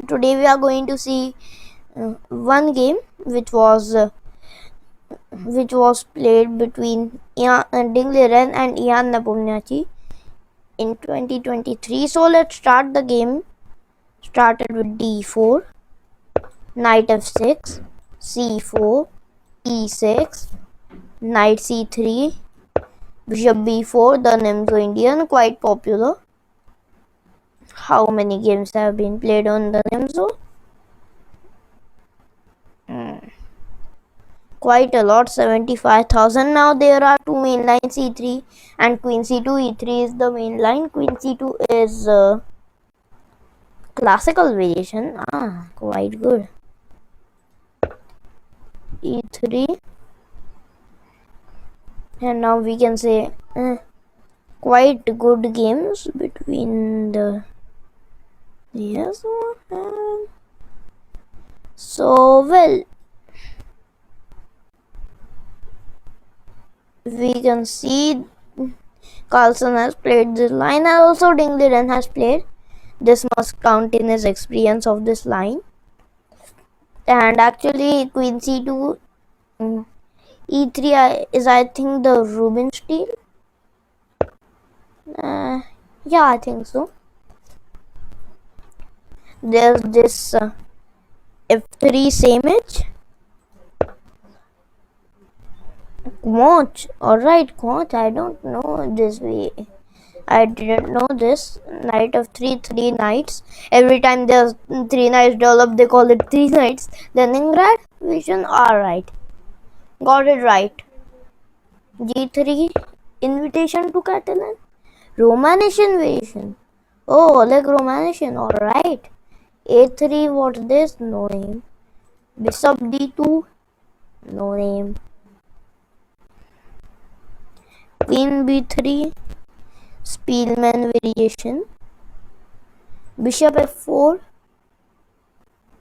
Today we are going to see one game which was played between Ding Liren and Ian Nepomniachtchi in 2023. So let's start the game. Started with d4, knight f6, c4, e6, knight c3, bishop b4. The Nimzo Indian, quite popular. How many games have been played on the Nimzo? Quite a lot, 75,000. Now there are two main lines, c3 and queen c2. e3 is the main line, queen c2 is classical variation. Quite good. e3, and now we can say quite good games between the yes one. So well, we can see Carlsen has played this line, and also Ding Liren has played. This must count in his experience of this line. And actually, queen c2, e3 is, I think, the Rubinstein. Yeah, I think so. There's this f3 samage. Quanch. Alright, Quanch. I don't know this way. I didn't know this. Knight of 3, 3 knights. Every time there's 3 knights developed, they call it 3 knights. Leningrad vision. Alright. Got it right. g3, invitation to Catalan. Romansh invasion. Oh, like Romansh. Alright. a3, what's this? No name. Bishop d2. No name. Queen b3. Spielman variation. Bishop f4.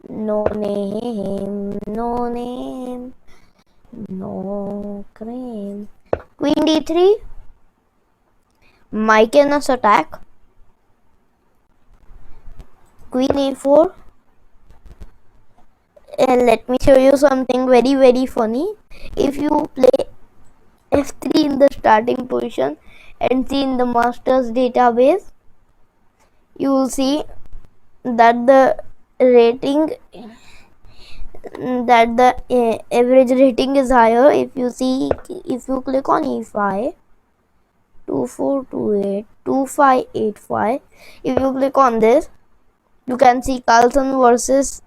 No name. No name. No cream. Queen d3. Mykonos attack. Queen a4. And let me show you something very funny. If you play f3 in the starting position and see in the master's database, you will see that the rating, that the average rating is higher. If you click on e5, 2428, 2585, if you click on this, you can see Carlsen versus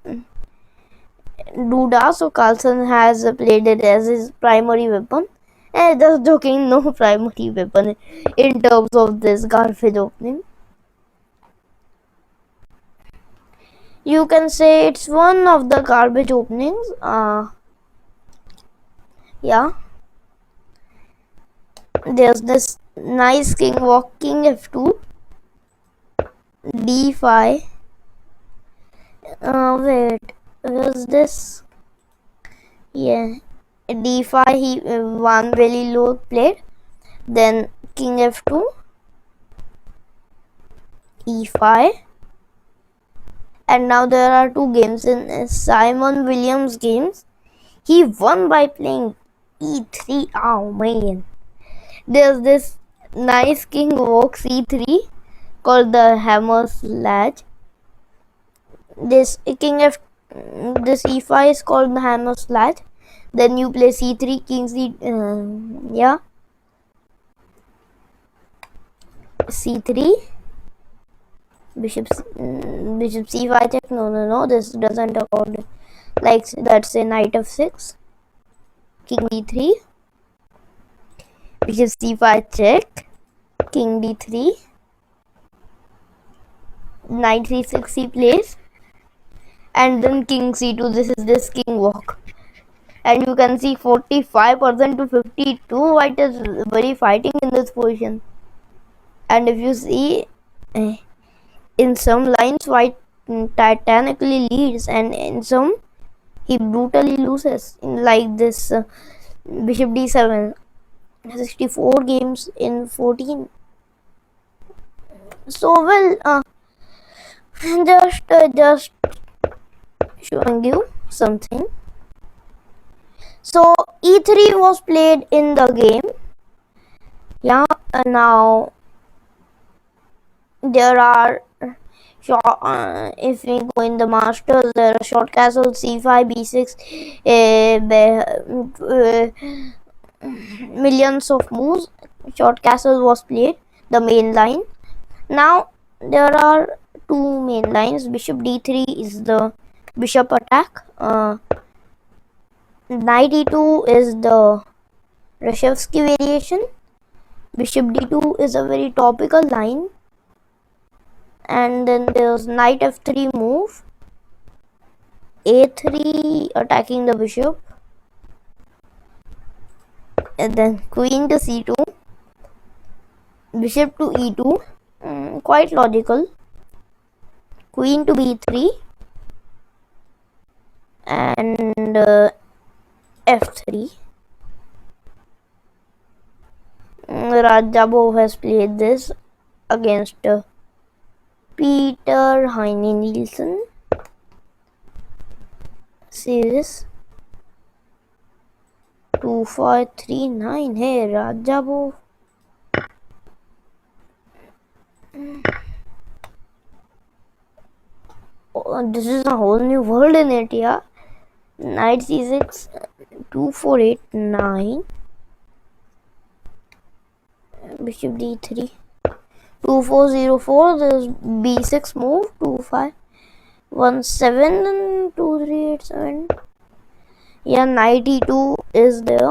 Duda. So Carlsen has played it as his primary weapon. Just joking, no primary weapon in terms of this garbage opening. You can say it's one of the garbage openings. Yeah. There's this nice king walk, king f2, d5. Wait, was this? Yeah, d5. He one very low played. Then king f2, e5. And now there are two games in Simon Williams games. He won by playing e3. Oh man. There's this nice king walks e3 called the hammer sledge. This this e5 is called the hammer sledge. Then you play c3, king c, yeah, c3, bishop c5 check. No, this doesn't account. Like that's a knight f6, king d3, bishop c5 check, king d3, knight c6 he plays, and then king c2. This is this king walk, and you can see 45% to 52. White is very fighting in this position. And if you see, in some lines white titanically leads, and in some he brutally loses. Like this bishop d7, 64 games in 14. So well, just showing you something. So e3 was played in the game. Yeah, and now there are if we go in the masters, there are short castle c5 b6, millions of moves. Short castle was played, the main line. Now there are two main lines. Bishop d3 is the bishop attack. Knight e2 is the Reshevsky variation. Bishop d2 is a very topical line. And then there's knight f3 move, a3 attacking the bishop, and then queen to c2, bishop to e2, quite logical, queen to b3, and f3. Rajabov has played this against Peter Heine Nielsen series 2539. Hey Rajabov. Oh, this is a whole new world in it, yeah. Knight c6, 2489. Bishop d3, 2404. There's b6 move, 2517 and 2387. Yeah, knight e2 is there.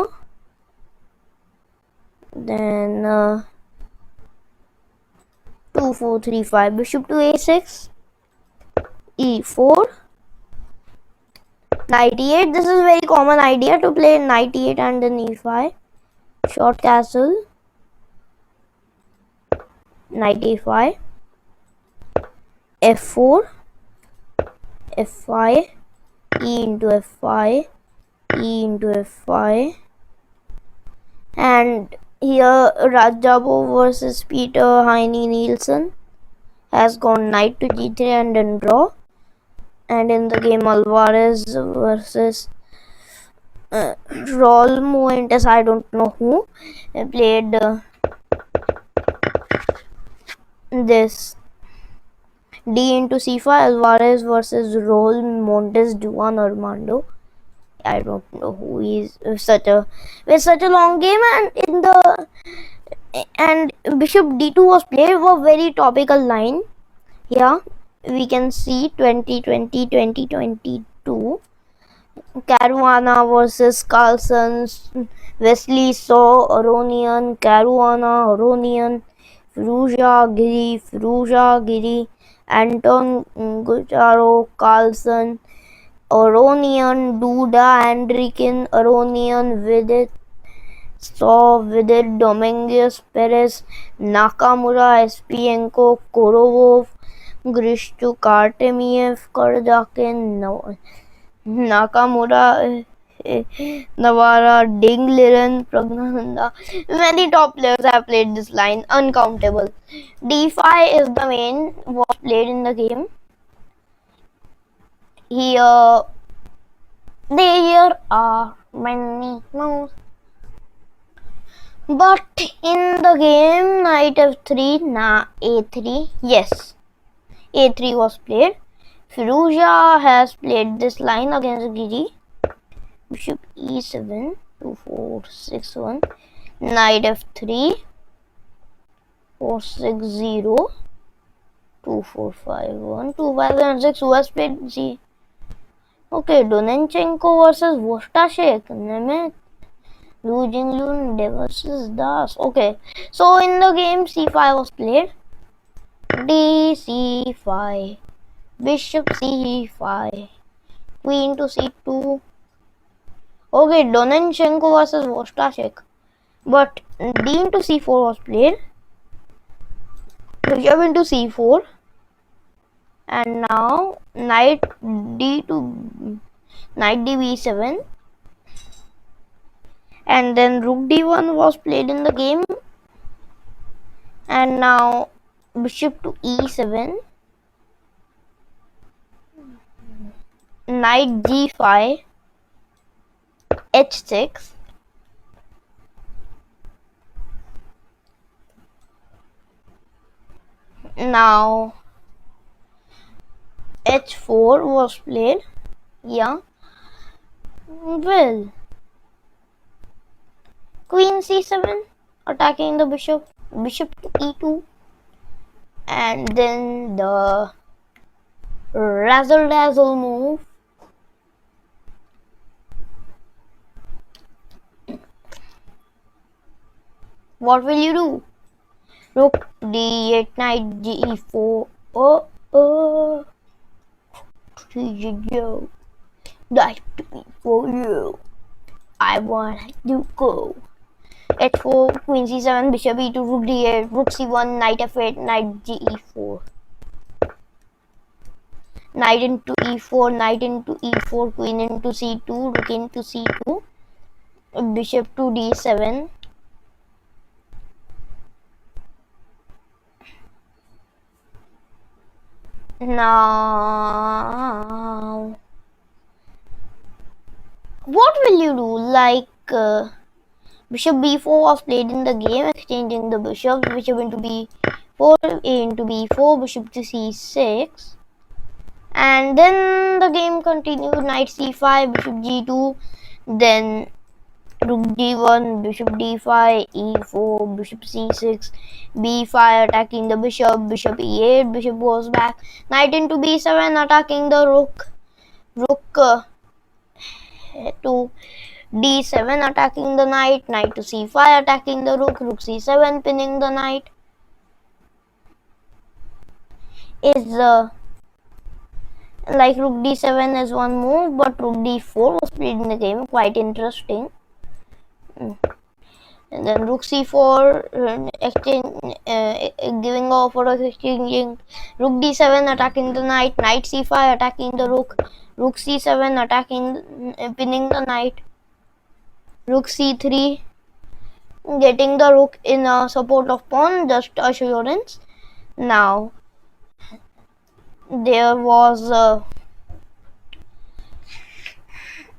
Then 2435. Bishop to a6, e4, knight e8. This is a very common idea to play knight e8 and then e5. Short castle, knight a5, f4, f5, e into f5, e into f5. And here Rajabov versus Peter Heine Nielsen has gone knight to g3 and then draw. And in the game Alvarez versus Raul Moentes, I don't know who, played this d into c5. Alvarez versus Raul Montes Juan Armando. I don't know who is. With such a long game. And bishop d2 was played, a very topical line. Yeah, we can see 2020 2022 Caruana versus Carlson, Wesley Saw, Aronian, Caruana, Aronian, Firuza Giri, Anton Gucharo, Carlson, Aronian, Duda, Andrikin, Aronian, Vidit, Saw, Vidit, Dominguez, Perez, Nakamura, Espienko, Korovov, Grishchuk, Artemiev, Karjakin, Nakamura, Navara, Ding Liren, Pragnananda. Many top players have played this line, uncountable. D5 is the main was played in the game. Here there are many moves. But in the game, knight f3, a3, yes, a3 was played. Firuza has played this line against Giri. Bishop e7, 2461. Knight f3, 460, 2451, 2576. Who has played G? Okay, Donenchenko versus Vostashek. Nemeth. Lu Jinglun versus Das. Okay, so in the game c5 was played. D c5, bishop c5, queen to c2. Okay, Donenchenko versus Vostashek. But d into c4 was played. Bishop into c4. And now knight d b7. And then rook d1 was played in the game. And now bishop to e7. knight g5, h6, now h4 was played. Yeah, well, queen c7, attacking the bishop, bishop to e2, and then the razzle dazzle move. What will you do? Rook d8, knight ge4. Oh, knight to e4. I want to go. h4, queen c7, bishop e2, rook d8, rook c1, knight f8, knight ge4. Knight into e4, knight into e4, queen into c2, rook into c2, bishop to d7. Now, what will you do? Like, bishop b4 was played in the game, exchanging the bishops, bishop into b4, a into b4, bishop to c6. And then the game continued, knight c5, bishop g2, then rook d1, bishop d5, e4, bishop c6, b5, attacking the bishop, bishop e8, bishop goes back, knight into b7, attacking the rook, rook to d7, attacking the knight, knight to c5, attacking the rook, rook c7, pinning the knight. Is like rook d7 is one move, but rook d4 was played in the game, quite interesting. And then rook c4, giving offer of exchanging, rook d7, attacking the knight, knight c5, attacking the rook, rook c7, attacking, pinning the knight, rook c3, getting the rook in support of pawn, just assurance. Now there was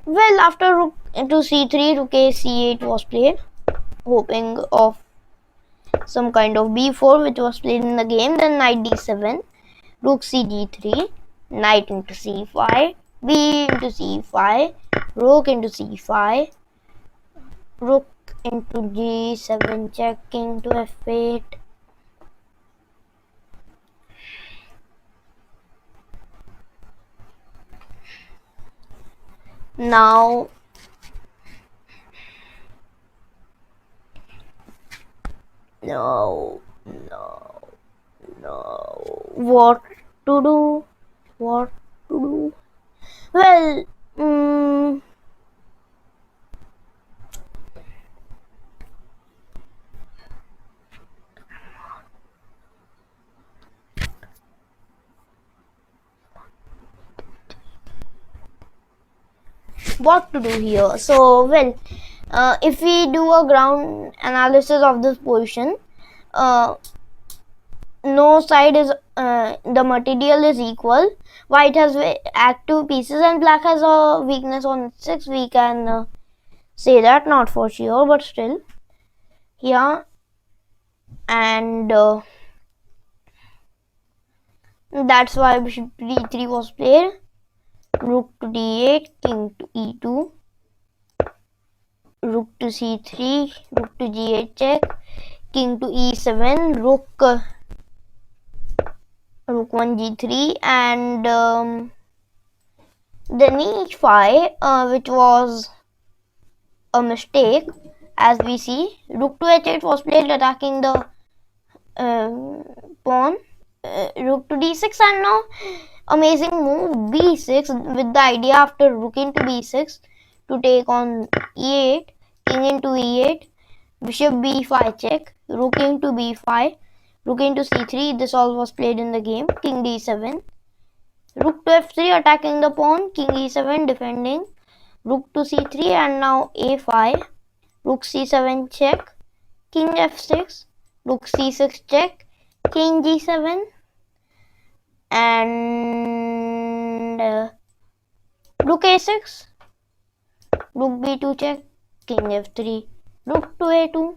well, after rook into c3, rook a c8 was played, hoping of some kind of b4 which was played in the game. Then knight d7, rook c d3, knight into c5, b into c5, rook into c5, rook into g7 check, king to f8. Now no, what to do, what to do? Well, what to do here? So, well, if we do a ground analysis of this position, no side is the material is equal. White has active pieces and black has a weakness on 6. We can say that, not for sure, but still, yeah. And that's why bishop d3 was played. Rook to d8, king to e2, rook to c3, rook to g8 check, king to e7, rook 1 g3, and then e5, which was a mistake, as we see. Rook to h8 was played, attacking the pawn, rook to d6, and now amazing move b6, with the idea after rook into b6 to take on e8, king into e8, bishop b5 check, rook into b5, rook into c3. This all was played in the game. King d7, rook to f3, attacking the pawn, king e7 defending, rook to c3, and now a5, rook c7 check, king f6, rook c6 check, king g7, and Rook a6, rook b2 check, king f3, rook to a2.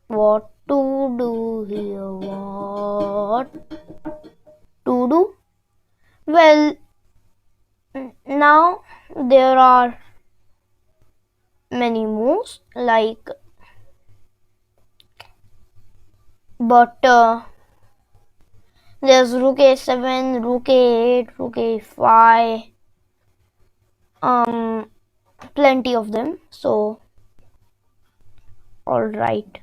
What to do here? What to do? Well, now there are many moves like, but there's rook a7, rook a8, rook a5, plenty of them. So, all right.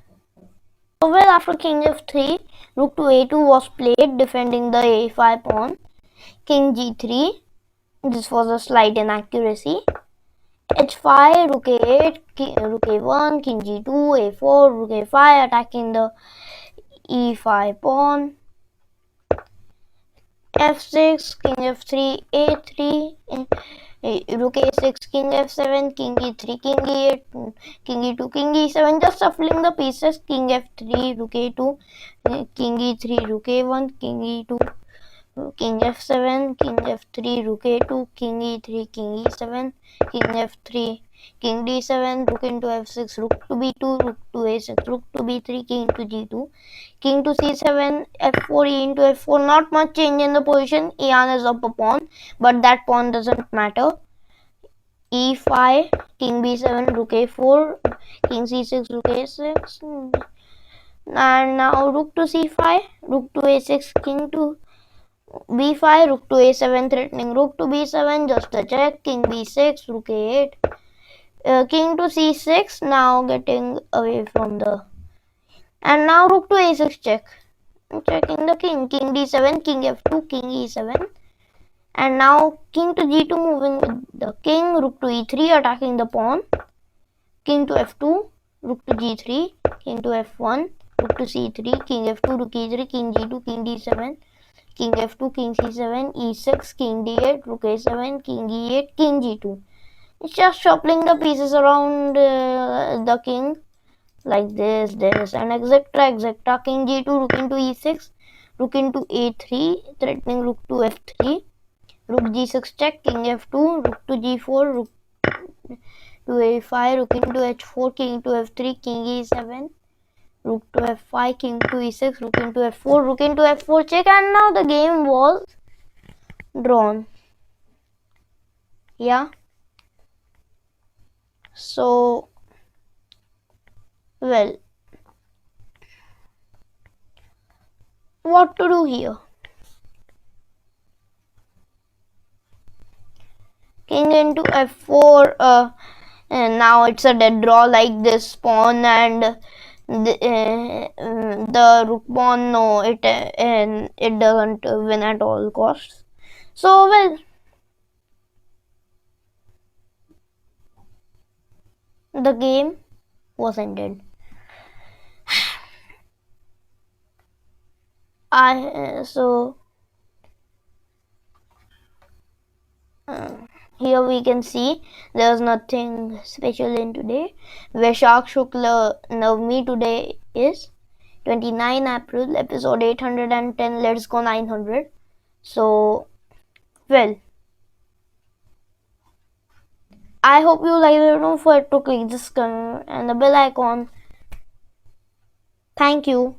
So, well, after king f3, rook to a2 was played, defending the a5 pawn. King g3. This was a slight inaccuracy. h5, rook a8, rook a1, king g2, a4, rook a5, attacking the e5 pawn. f6, king f3, a3, rook a6, king f7, king e3, king e8, king e2, king e7, just shuffling the pieces. King f3, rook a2, king e3, rook a1, king e2, king f7, king f3, rook a2, king e3, king e7, king f3, king d7, rook into f6, rook to b2, rook to a6, rook to b3, king to g2, king to c7, f4, e into f4. Not much change in the position. Ian is up a pawn, but that pawn doesn't matter. e5, king b7, rook a4, king c6, rook a6, and now rook to c5, rook to a6, king to b5, rook to a7, threatening rook to b7, just a check, king b6, rook a8, king to c6, now getting away from the, and now rook to a6 check, checking the king, king d7, king f2, king e7, and now king to g2, moving with the king, rook to e3, attacking the pawn, king to f2, rook to g3, king to f1, rook to c3, king f2, rook e3, king g2, king d7, king f2, king c7, e6, king d8, rook a7, king e8, king g2. It's just shuffling the pieces around the king like this, and etc. King g2, rook into e6, rook into a3, threatening rook to f3, rook g6 check, king f2, rook to g4, rook to a5, rook into h4, king to f3, king e7, rook to f5, king to e6, rook into f4, rook into f4 check, and now the game was drawn. Yeah. So, well, what to do here? King into f4, and now it's a dead draw like this pawn, and the rook pawn, no, it doesn't win at all costs. So, well, the game was ended. So here we can see there's nothing special in today. Vaishak Shukla Navami today is 29 April, episode 810. Let's go 900. So, well, I hope you like it. Don't forget to click this and the bell icon. Thank you.